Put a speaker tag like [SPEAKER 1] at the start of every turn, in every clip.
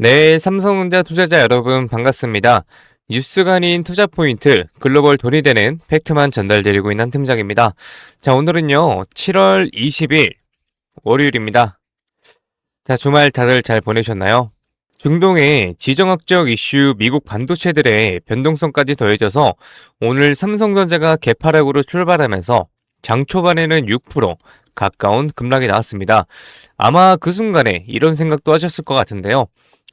[SPEAKER 1] 네, 삼성전자 투자자 여러분 반갑습니다. 뉴스가 아닌 투자 포인트, 글로벌 돈이 되는 팩트만 전달드리고 있는 팀장입니다. 자, 오늘은요, 7월 20일 월요일입니다. 자, 주말 다들 잘 보내셨나요? 중동의 지정학적 이슈 미국 반도체들의 변동성까지 더해져서 오늘 삼성전자가 개파락으로 출발하면서 장 초반에는 6% 가까운 급락이 나왔습니다. 아마 그 순간에 이런 생각도 하셨을 것 같은데요.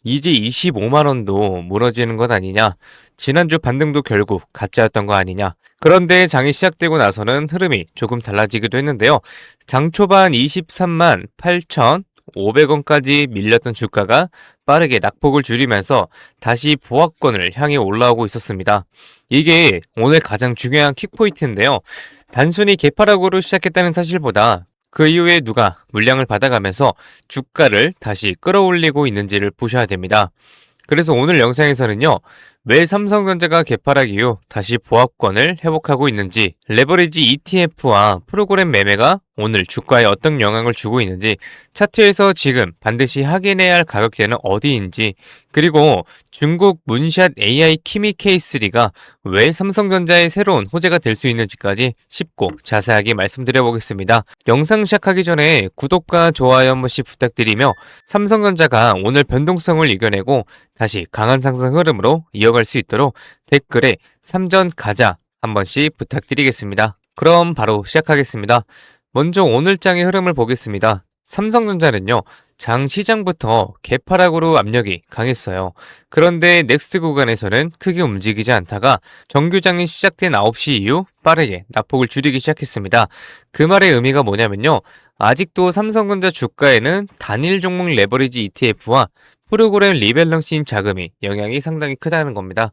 [SPEAKER 1] 이제 25만 원도 무너지는 것 아니냐? 지난주 반등도 결국 가짜였던 거 아니냐? 그런데 장이 시작되고 나서는 흐름이 조금 달라지기도 했는데요. 장 초반 23만 8,500원까지 밀렸던 주가가 빠르게 낙폭을 줄이면서 다시 보합권을 향해 올라오고 있었습니다. 이게 오늘 가장 중요한 킥포인트인데요. 단순히 개파락으로 시작했다는 사실보다 그 이후에 누가 물량을 받아가면서 주가를 다시 끌어올리고 있는지를 보셔야 됩니다. 그래서 오늘 영상에서는요, 왜 삼성전자가 개파락 이후 다시 보합권을 회복하고 있는지, 레버리지 ETF와 프로그램 매매가 오늘 주가에 어떤 영향을 주고 있는지, 차트에서 지금 반드시 확인해야 할 가격대는 어디인지, 그리고 중국 문샷 AI 키미 K3가 왜 삼성전자의 새로운 호재가 될 수 있는지까지 쉽고 자세하게 말씀드려 보겠습니다. 영상 시작하기 전에 구독과 좋아요 한 번씩 부탁드리며 삼성전자가 오늘 변동성을 이겨내고 다시 강한 상승 흐름으로 이어갈 수 있도록 댓글에 삼전 가자 한 번씩 부탁드리겠습니다. 그럼 바로 시작하겠습니다. 먼저 오늘 장의 흐름을 보겠습니다. 삼성전자는요, 장 시장부터 개파락으로 압력이 강했어요. 그런데 넥스트 구간에서는 크게 움직이지 않다가 정규장이 시작된 9시 이후 빠르게 낙폭을 줄이기 시작했습니다. 그 말의 의미가 뭐냐면요, 아직도 삼성전자 주가에는 단일 종목 레버리지 ETF와 프로그램 리밸런싱 자금이 영향이 상당히 크다는 겁니다.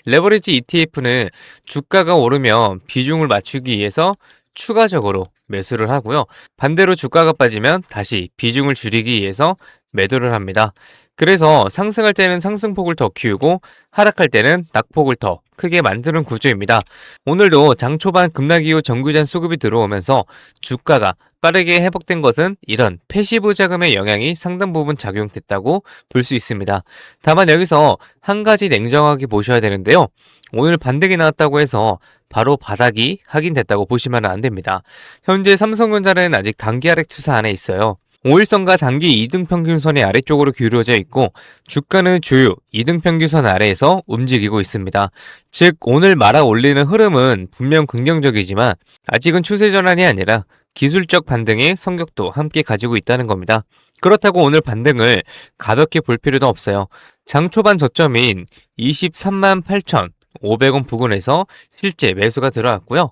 [SPEAKER 1] 레버리지 ETF는 주가가 오르면 비중을 맞추기 위해서 추가적으로 매수를 하고요. 반대로 주가가 빠지면 다시 비중을 줄이기 위해서 매도를 합니다. 그래서 상승할 때는 상승폭을 더 키우고 하락할 때는 낙폭을 더 크게 만드는 구조입니다. 오늘도 장 초반 급락 이후 정규잔 수급이 들어오면서 주가가 빠르게 회복된 것은 이런 패시브 자금의 영향이 상당 부분 작용됐다고 볼 수 있습니다. 다만 여기서 한 가지 냉정하게 보셔야 되는데요. 오늘 반등이 나왔다고 해서 바로 바닥이 확인됐다고 보시면 안 됩니다. 현재 삼성전자는 아직 단기 하락 추세 안에 있어요. 5일선과 단기 2등 평균선의 아래쪽으로 기울어져 있고 주가는 주요 2등 평균선 아래에서 움직이고 있습니다. 즉 오늘 말아 올리는 흐름은 분명 긍정적이지만 아직은 추세 전환이 아니라 기술적 반등의 성격도 함께 가지고 있다는 겁니다. 그렇다고 오늘 반등을 가볍게 볼 필요도 없어요. 장 초반 저점인 23만 8,500원 부근에서 실제 매수가 들어왔고요.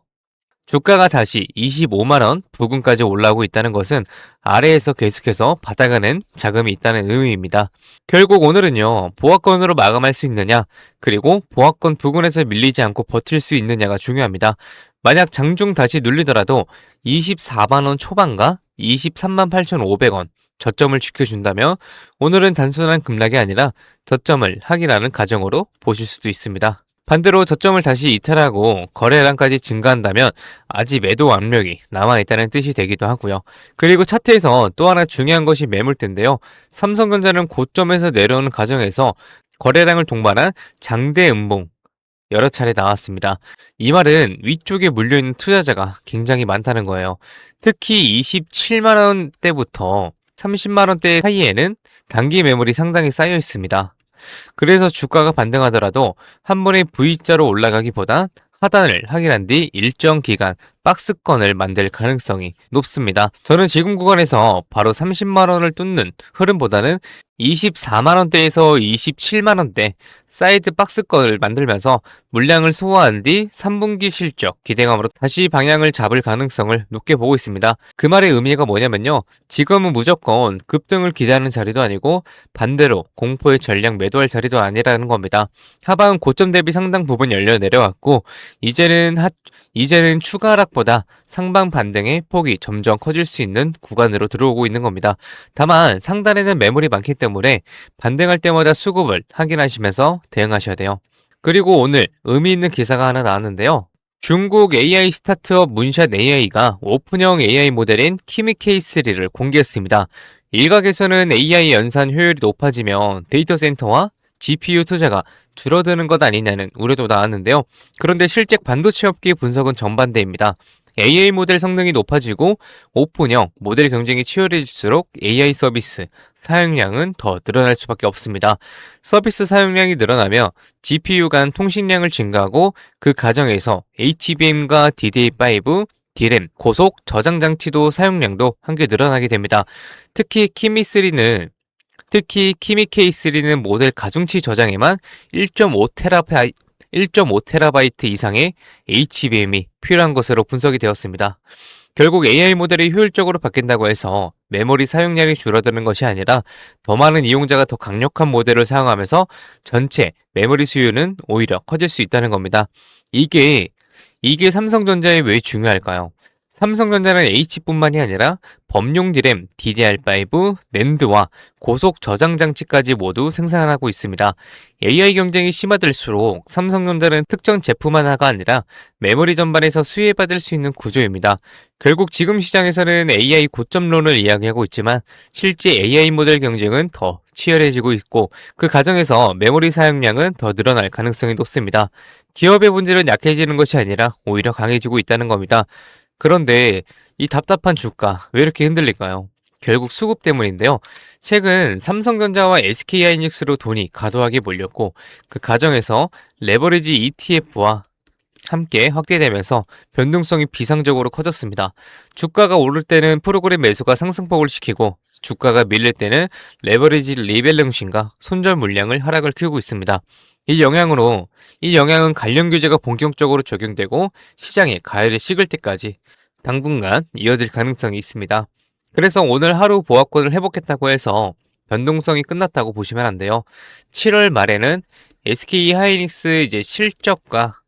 [SPEAKER 1] 주가가 다시 25만원 부근까지 올라오고 있다는 것은 아래에서 계속해서 받아가는 자금이 있다는 의미입니다. 결국 오늘은요, 보합권으로 마감할 수 있느냐, 그리고 보합권 부근에서 밀리지 않고 버틸 수 있느냐가 중요합니다. 만약 장중 다시 눌리더라도 24만원 초반과 23만 8,500원 저점을 지켜준다면 오늘은 단순한 급락이 아니라 저점을 확인하는 과정으로 보실 수도 있습니다. 반대로 저점을 다시 이탈하고 거래량까지 증가한다면 아직 매도 압력이 남아있다는 뜻이 되기도 하고요. 그리고 차트에서 또 하나 중요한 것이 매물대인데요. 삼성전자는 고점에서 내려오는 과정에서 거래량을 동반한 장대 음봉 여러 차례 나왔습니다. 이 말은 위쪽에 물려있는 투자자가 굉장히 많다는 거예요. 특히 27만원대부터 30만원대 사이에는 단기 매물이 상당히 쌓여 있습니다. 그래서 주가가 반등하더라도 한 번에 V자로 올라가기보단 하단을 확인한 뒤 일정 기간 박스권을 만들 가능성이 높습니다. 저는 지금 구간에서 바로 30만원을 뚫는 흐름보다는 24만원대에서 27만원대 사이드 박스권을 만들면서 물량을 소화한 뒤 3분기 실적 기대감으로 다시 방향을 잡을 가능성을 높게 보고 있습니다. 그 말의 의미가 뭐냐면요, 지금은 무조건 급등을 기대하는 자리도 아니고 반대로 공포의 전량 매도할 자리도 아니라는 겁니다. 하방 고점 대비 상당 부분 열려 내려왔고 이제는 추가 하락보다 상방 반등의 폭이 점점 커질 수 있는 구간으로 들어오고 있는 겁니다. 다만 상단에는 매물이 많기 때문에 반등할 때마다 수급을 확인하시면서 대응하셔야 돼요. 그리고 오늘 의미 있는 기사가 하나 나왔는데요. 중국 AI 스타트업 문샷 AI가 오픈형 AI 모델인 키미 K3를 공개했습니다. 일각에서는 AI 연산 효율이 높아지면 데이터 센터와 GPU 투자가 줄어드는 것 아니냐는 우려도 나왔는데요. 그런데 실제 반도체 업계의 분석은 정반대입니다. AI 모델 성능이 높아지고 오픈형 모델 경쟁이 치열해질수록 AI 서비스 사용량은 더 늘어날 수밖에 없습니다. 서비스 사용량이 늘어나며 GPU 간 통신량을 증가하고 그 과정에서 HBM과 DDR5, DRAM, 고속 저장 장치도 사용량도 함께 늘어나게 됩니다. 특히 키미3는 특히 키미 K3는 모델 가중치 저장에만 1.5TB 이상의 HBM이 필요한 것으로 분석이 되었습니다. 결국 AI 모델이 효율적으로 바뀐다고 해서 메모리 사용량이 줄어드는 것이 아니라 더 많은 이용자가 더 강력한 모델을 사용하면서 전체 메모리 수요는 오히려 커질 수 있다는 겁니다. 이게 삼성전자에 왜 중요할까요? 삼성전자는 H뿐만이 아니라 범용 디램, DDR5, 낸드와 고속 저장 장치까지 모두 생산하고 있습니다. AI 경쟁이 심화될수록 삼성전자는 특정 제품 하나가 아니라 메모리 전반에서 수혜받을 수 있는 구조입니다. 결국 지금 시장에서는 AI 고점론을 이야기하고 있지만 실제 AI 모델 경쟁은 더 치열해지고 있고 그 과정에서 메모리 사용량은 더 늘어날 가능성이 높습니다. 기업의 본질은 약해지는 것이 아니라 오히려 강해지고 있다는 겁니다. 그런데 이 답답한 주가 왜 이렇게 흔들릴까요? 결국 수급 때문인데요. 최근 삼성전자와 SK하이닉스로 돈이 과도하게 몰렸고 그 과정에서 레버리지 ETF와 함께 확대되면서 변동성이 비상적으로 커졌습니다. 주가가 오를 때는 프로그램 매수가 상승폭을 시키고 주가가 밀릴 때는 레버리지 리밸런싱과 손절 물량을 하락을 키우고 있습니다. 이 영향은 관련 규제가 본격적으로 적용되고 시장에 가열이 식을 때까지 당분간 이어질 가능성이 있습니다. 그래서 오늘 하루 보합권을 회복했다고 해서 변동성이 끝났다고 보시면 안 돼요. 7월 말에는 SK 하이닉스 실적과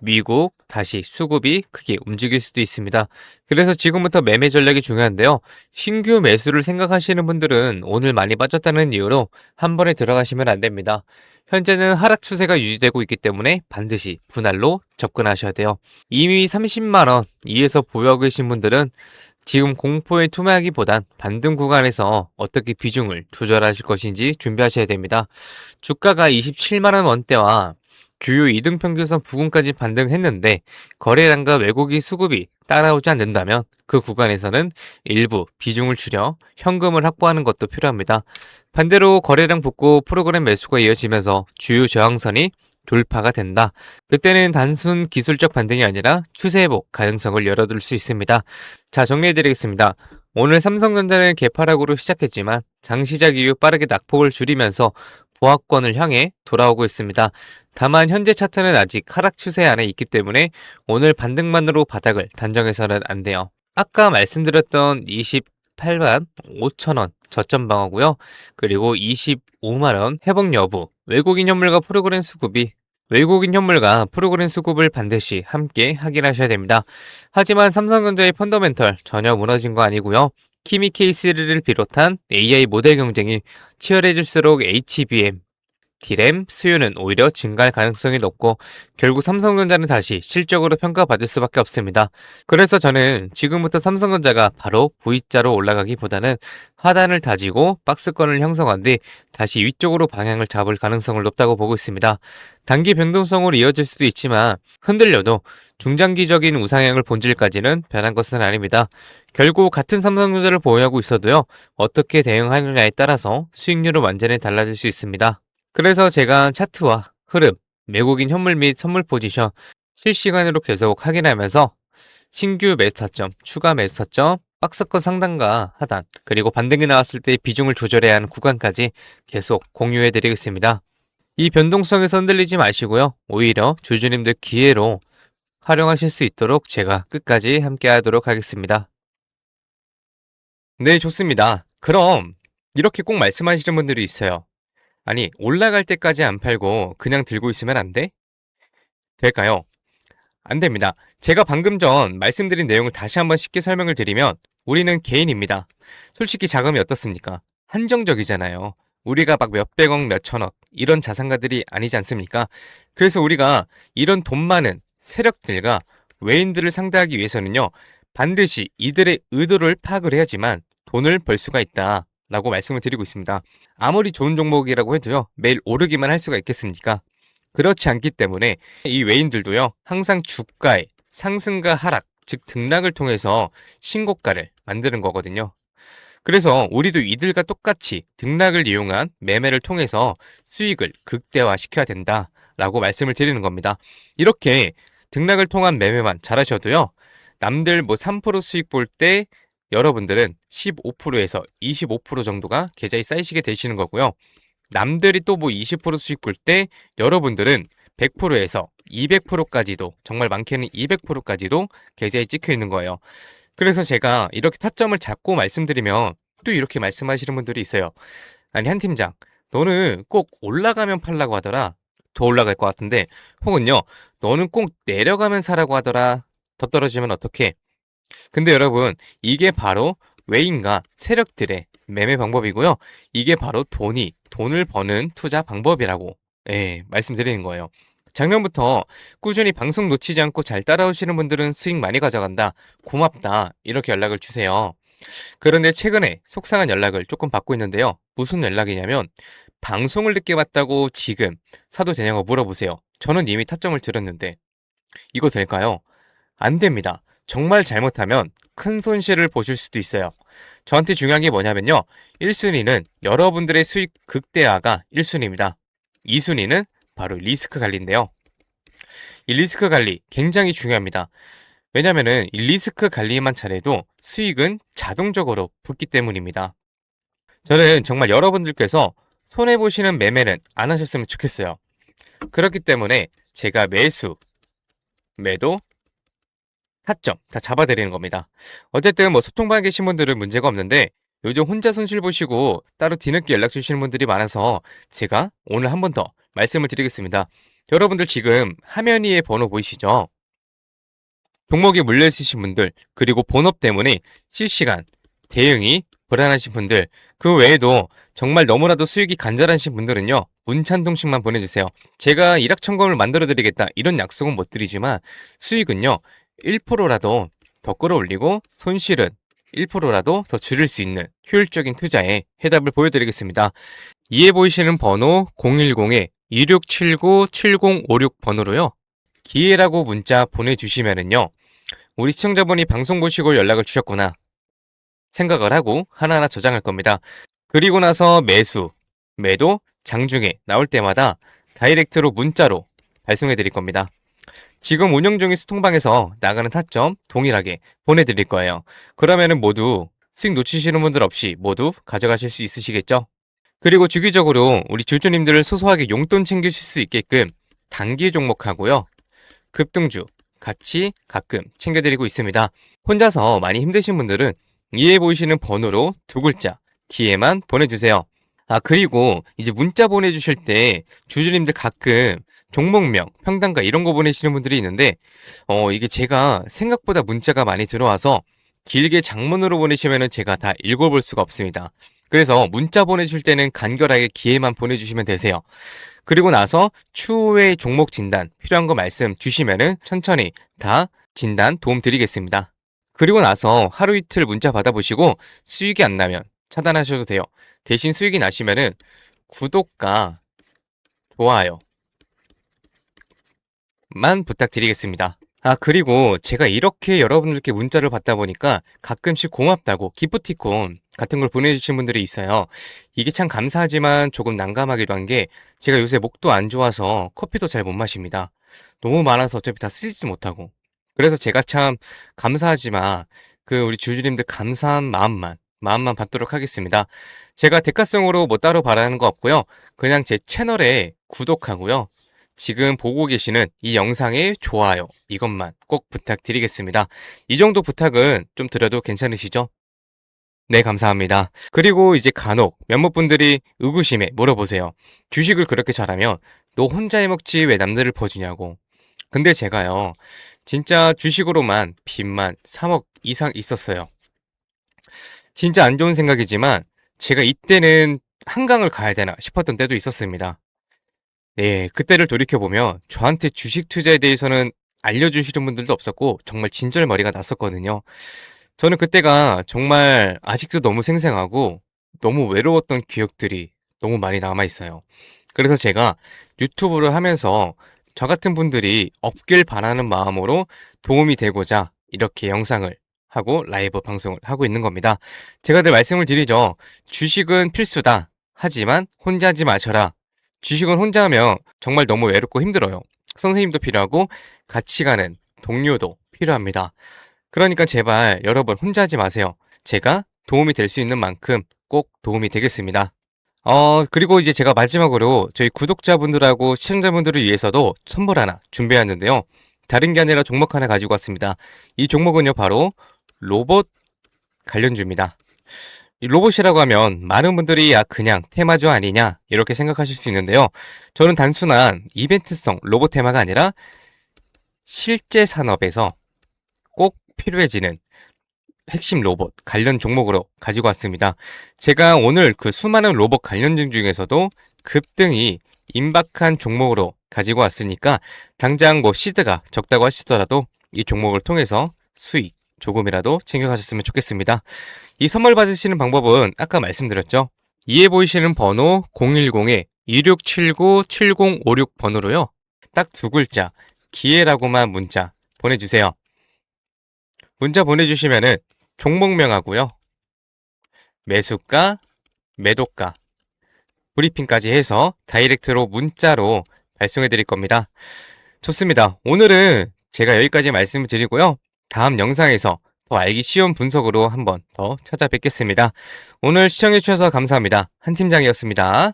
[SPEAKER 1] 미국 다시 수급이 크게 움직일 수도 있습니다. 그래서 지금부터 매매 전략이 중요한데요. 신규 매수를 생각하시는 분들은 오늘 많이 빠졌다는 이유로 한 번에 들어가시면 안 됩니다. 현재는 하락 추세가 유지되고 있기 때문에 반드시 분할로 접근하셔야 돼요. 이미 30만 원 이에서 보유하고 계신 분들은 지금 공포에 투매하기보단 반등 구간에서 어떻게 비중을 조절하실 것인지 준비하셔야 됩니다. 주가가 27만 원 원대와 주요 이등평균선 부근까지 반등했는데 거래량과 외국인 수급이 따라오지 않는다면 그 구간에서는 일부 비중을 줄여 현금을 확보하는 것도 필요합니다. 반대로 거래량 붙고 프로그램 매수가 이어지면서 주요 저항선이 돌파가 된다. 그때는 단순 기술적 반등이 아니라 추세 회복 가능성을 열어둘 수 있습니다. 자, 정리해드리겠습니다. 오늘 삼성전자는 개파락으로 시작했지만 장시작 이후 빠르게 낙폭을 줄이면서 보합권을 향해 돌아오고 있습니다. 다만 현재 차트는 아직 하락 추세 안에 있기 때문에 오늘 반등만으로 바닥을 단정해서는 안 돼요. 아까 말씀드렸던 28만 5천 원 저점 방어고요. 그리고 25만 원 회복 여부, 외국인 현물과 프로그램 수급을 반드시 함께 확인하셔야 됩니다. 하지만 삼성전자의 펀더멘털 전혀 무너진 거 아니고요. 키미 K3를 비롯한 AI 모델 경쟁이 치열해질수록 HBM, D램 수요는 오히려 증가할 가능성이 높고 결국 삼성전자는 다시 실적으로 평가받을 수밖에 없습니다. 그래서 저는 지금부터 삼성전자가 바로 V자로 올라가기보다는 하단을 다지고 박스권을 형성한 뒤 다시 위쪽으로 방향을 잡을 가능성을 높다고 보고 있습니다. 단기 변동성으로 이어질 수도 있지만 흔들려도 중장기적인 우상향을 본질까지는 변한 것은 아닙니다. 결국 같은 삼성전자를 보유하고 있어도요. 어떻게 대응하느냐에 따라서 수익률은 완전히 달라질 수 있습니다. 그래서 제가 차트와 흐름, 외국인 현물 및 선물 포지션 실시간으로 계속 확인하면서 신규 매수 타점, 추가 매수 타점, 박스권 상단과 하단, 그리고 반등이 나왔을 때 비중을 조절해야 하는 구간까지 계속 공유해 드리겠습니다. 이 변동성에서 흔들리지 마시고요. 오히려 주주님들 기회로 활용하실 수 있도록 제가 끝까지 함께 하도록 하겠습니다. 네, 좋습니다. 그럼 이렇게 꼭 말씀하시는 분들이 있어요. 아니, 올라갈 때까지 안 팔고 그냥 들고 있으면 안 돼? 될까요? 안 됩니다. 제가 방금 전 말씀드린 내용을 다시 한번 쉽게 설명을 드리면 우리는 개인입니다. 솔직히 자금이 어떻습니까? 한정적이잖아요. 우리가 막 몇백억, 몇천억 이런 자산가들이 아니지 않습니까? 그래서 우리가 이런 돈 많은 세력들과 외인들을 상대하기 위해서는요. 반드시 이들의 의도를 파악을 해야지만 돈을 벌 수가 있다라고 말씀을 드리고 있습니다. 아무리 좋은 종목이라고 해도요, 매일 오르기만 할 수가 있겠습니까? 그렇지 않기 때문에 이 외인들도요, 항상 주가의 상승과 하락, 즉 등락을 통해서 신고가를 만드는 거거든요. 그래서 우리도 이들과 똑같이 등락을 이용한 매매를 통해서 수익을 극대화시켜야 된다라고 말씀을 드리는 겁니다. 이렇게 등락을 통한 매매만 잘하셔도요, 남들 뭐 3% 수익 볼 때 여러분들은 15%에서 25% 정도가 계좌에 쌓이시게 되시는 거고요. 남들이 또 뭐 20% 수익 볼 때 여러분들은 100%에서 200%까지도, 정말 많게는 200%까지도 계좌에 찍혀 있는 거예요. 그래서 제가 이렇게 타점을 잡고 말씀드리면 또 이렇게 말씀하시는 분들이 있어요. 아니, 한 팀장, 너는 꼭 올라가면 팔라고 하더라. 더 올라갈 것 같은데. 혹은요, 너는 꼭 내려가면 사라고 하더라. 더 떨어지면 어떡해? 근데 여러분, 이게 바로 외인과 세력들의 매매 방법이고요. 이게 바로 돈을 버는 투자 방법이라고, 말씀드리는 거예요. 작년부터 꾸준히 방송 놓치지 않고 잘 따라오시는 분들은 수익 많이 가져간다. 고맙다. 이렇게 연락을 주세요. 그런데 최근에 속상한 연락을 조금 받고 있는데요. 무슨 연락이냐면, 방송을 늦게 봤다고 지금 사도 되냐고 물어보세요. 저는 이미 타점을 들었는데 이거 될까요? 안 됩니다. 정말 잘못하면 큰 손실을 보실 수도 있어요. 저한테 중요한 게 뭐냐면요. 1순위는 여러분들의 수익 극대화가 1순위입니다. 2순위는 바로 리스크 관리인데요. 이 리스크 관리 굉장히 중요합니다. 왜냐면은 이 리스크 관리만 잘해도 수익은 자동적으로 붙기 때문입니다. 저는 정말 여러분들께서 손해보시는 매매는 안 하셨으면 좋겠어요. 그렇기 때문에 제가 매수, 매도, 타점 다 잡아드리는 겁니다. 어쨌든 뭐 소통방에 계신 분들은 문제가 없는데 요즘 혼자 손실 보시고 따로 뒤늦게 연락 주시는 분들이 많아서 제가 오늘 한 번 더 말씀을 드리겠습니다. 여러분들 지금 화면 위에 번호 보이시죠? 종목에 물려있으신 분들, 그리고 본업 때문에 실시간 대응이 불안하신 분들, 그 외에도 정말 너무나도 수익이 간절하신 분들은요, 문자 한 통씩만 보내주세요. 제가 일확천금을 만들어드리겠다 이런 약속은 못 드리지만 수익은요, 1%라도 더 끌어올리고 손실은 1%라도 더 줄일 수 있는 효율적인 투자에 해답을 보여드리겠습니다. 이에 보이시는 번호 010-2679-7056 번호로요, 기회라고 문자 보내주시면은요, 우리 시청자분이 방송 보시고 연락을 주셨구나 생각을 하고 하나하나 저장할 겁니다. 그리고 나서 매수, 매도, 장중에 나올 때마다 다이렉트로 문자로 발송해 드릴 겁니다. 지금 운영 중인 수통방에서 나가는 타점 동일하게 보내드릴 거예요. 그러면은 모두 수익 놓치시는 분들 없이 모두 가져가실 수 있으시겠죠? 그리고 주기적으로 우리 주주님들을 소소하게 용돈 챙기실 수 있게끔 단기 종목하고요, 급등주 같이 가끔 챙겨드리고 있습니다. 혼자서 많이 힘드신 분들은 위에 보이시는 번호로 두 글자 기회만 보내주세요. 그리고 이제 문자 보내주실 때 주주님들 가끔 종목명, 평단가 이런 거 보내시는 분들이 있는데 이게 제가 생각보다 문자가 많이 들어와서 길게 장문으로 보내시면 제가 다 읽어볼 수가 없습니다. 그래서 문자 보내줄 때는 간결하게 기회만 보내주시면 되세요. 그리고 나서 추후에 종목 진단 필요한 거 말씀 주시면은 천천히 다 진단 도움 드리겠습니다. 그리고 나서 하루 이틀 문자 받아보시고 수익이 안 나면 차단하셔도 돼요. 대신 수익이 나시면은 구독과 좋아요만 부탁드리겠습니다. 그리고 제가 이렇게 여러분들께 문자를 받다 보니까 가끔씩 고맙다고 기프티콘 같은 걸 보내주신 분들이 있어요. 이게 참 감사하지만 조금 난감하기도 한 게, 제가 요새 목도 안 좋아서 커피도 잘 못 마십니다. 너무 많아서 어차피 다 쓰지도 못하고. 그래서 제가 참 감사하지만 그 우리 주주님들 감사한 마음만 받도록 하겠습니다. 제가 대가성으로 뭐 따로 바라는 거 없고요. 그냥 제 채널에 구독하고요, 지금 보고 계시는 이 영상의 좋아요 이것만 꼭 부탁드리겠습니다. 이 정도 부탁은 좀 드려도 괜찮으시죠? 네, 감사합니다. 그리고 이제 간혹 몇몇 분들이 의구심에 물어보세요. 주식을 그렇게 잘하면 너 혼자 해먹지 왜 남들을 퍼주냐고. 근데 제가요, 진짜 주식으로만 빚만 3억 이상 있었어요. 진짜 안 좋은 생각이지만 제가 이때는 한강을 가야 되나 싶었던 때도 있었습니다. 네, 그때를 돌이켜보면 저한테 주식 투자에 대해서는 알려주시는 분들도 없었고 정말 진절머리가 났었거든요. 저는 그때가 정말 아직도 너무 생생하고 너무 외로웠던 기억들이 너무 많이 남아 있어요. 그래서 제가 유튜브를 하면서 저 같은 분들이 없길 바라는 마음으로 도움이 되고자 이렇게 영상을 하고 라이브 방송을 하고 있는 겁니다. 제가 늘 말씀을 드리죠. 주식은 필수다. 하지만 혼자 하지 마셔라. 주식은 혼자 하면 정말 너무 외롭고 힘들어요. 선생님도 필요하고 같이 가는 동료도 필요합니다. 그러니까 제발 여러분 혼자 하지 마세요. 제가 도움이 될 수 있는 만큼 꼭 도움이 되겠습니다. 그리고 이제 제가 마지막으로 저희 구독자분들하고 시청자분들을 위해서도 선물 하나 준비했는데요. 다른 게 아니라 종목 하나 가지고 왔습니다. 이 종목은요, 바로 로봇 관련주입니다. 이 로봇이라고 하면 많은 분들이 그냥 테마주 아니냐 이렇게 생각하실 수 있는데요. 저는 단순한 이벤트성 로봇 테마가 아니라 실제 산업에서 꼭 필요해지는 핵심 로봇 관련 종목으로 가지고 왔습니다. 제가 오늘 그 수많은 로봇 관련주 중에서도 급등이 임박한 종목으로 가지고 왔으니까 당장 뭐 시드가 적다고 하시더라도 이 종목을 통해서 수익 조금이라도 챙겨가셨으면 좋겠습니다. 이 선물 받으시는 방법은 아까 말씀드렸죠. 이에 보이시는 번호 010-2679-7056 번호로요. 딱 두 글자 기회라고만 문자 보내주세요. 문자 보내주시면은 종목명하고요. 매수가, 매도가, 브리핑까지 해서 다이렉트로 문자로 발송해 드릴 겁니다. 좋습니다. 오늘은 제가 여기까지 말씀을 드리고요. 다음 영상에서 더 알기 쉬운 분석으로 한번 더 찾아뵙겠습니다. 오늘 시청해 주셔서 감사합니다. 한 팀장이었습니다.